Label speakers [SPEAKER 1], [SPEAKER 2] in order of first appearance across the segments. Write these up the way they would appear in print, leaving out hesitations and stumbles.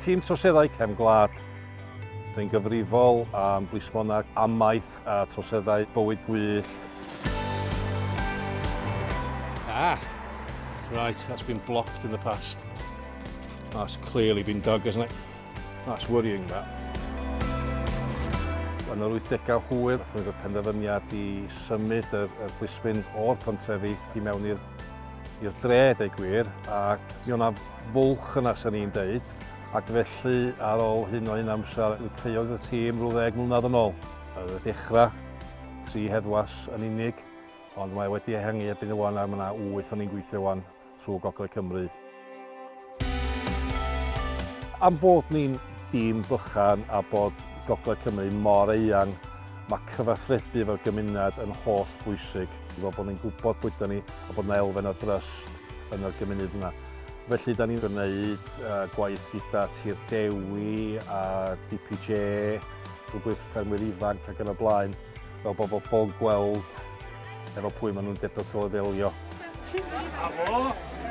[SPEAKER 1] Tîm Troseddau Cefn Gwlad. Dwi'n gyfrifol am blismona amaeth a troseddau bywyd gwyllt. Right, that's been blocked in the past. That's clearly been dug, isn't it? That's worrying, that. Yn yr 80au hwyr, nathon ni'n penderfyniad i symud y blismyn o'r pentrefi i mewn i'r dre, deu gwir, ac mi o'na fwlch yna, sy'n ni'n deud, ac felly ar ôl hyn o un amser, creuodd y tîm rhyw 10 mlynedd yn ôl. Yn y dechrau, 3 heddwas yn unig, ond mae wedi ehangu erbyn y wan a mae yna 8 o'n ni'n gweithio wan trwy Gogledd Cymru. Am bod ni'n dîm bychan a bod Gogledd Cymru mor eang, mae cyfathrebu fel gymuned yn holl bwysig. Fel bod ni'n gwybod pwy da ni a bod yna elfen o dryst yn yr gymuned yna. Felly, da ni'n gwneud gwaith gyda Tir Dewi a DPJ, rhywbeth ffermwyr ifanc ac yn y blaen, fel bod bobl gweld efo pwy maen nhw'n debygol o ddelio.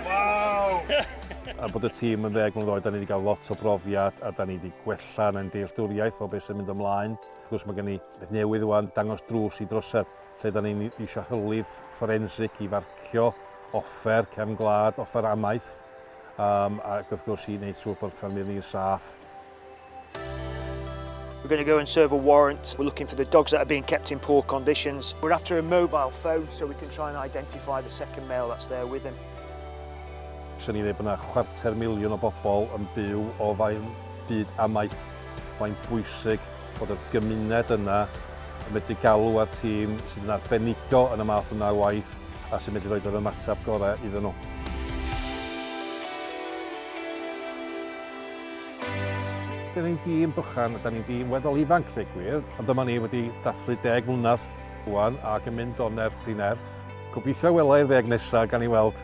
[SPEAKER 1] Wow! A bod y tîm yn 10 mlynedd oed, da ni wedi cael lot o brofiad a da ni wedi gwella yn dealltwriaeth o beth sy'n mynd ymlaen. Wrth gwrs, mae gen i beth newydd wan dangos drws i Throsedd, lle da ni'n eisiau hylif fforensig i farcio offer cefn gwlad, offer amaeth, ac wrth gwrs i wneud siŵr bod ffermwyr ni'n saff.
[SPEAKER 2] We're going to go and serve a warrant. We're looking for the dogs that are being kept in poor conditions. We're after a mobile phone so we can try and identify the second male that's there with him.
[SPEAKER 1] Swn i ddweud bod yna 250,000 o bobl yn byw o fain byd amaeth. Mae'n bwysig bod y gymuned yna yn medru galw ar tîm sydd yn arbenigol yn y math yna o waith a sy'n medru rhoi yr ymateb gorau iddyn nhw. Dyn ni'n dîm bychan, a dyn ni'n dîm weddol ifanc, deu gwir, ond dyma ni wedi dathlu 10 mlynedd rwan ac yn mynd o nerth i nerth. Gobeithio welai'r 10 nesaf gan i weld,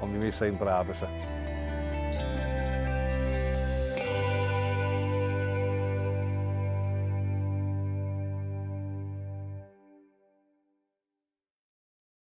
[SPEAKER 1] ond mi eisiau'n braf ysaf.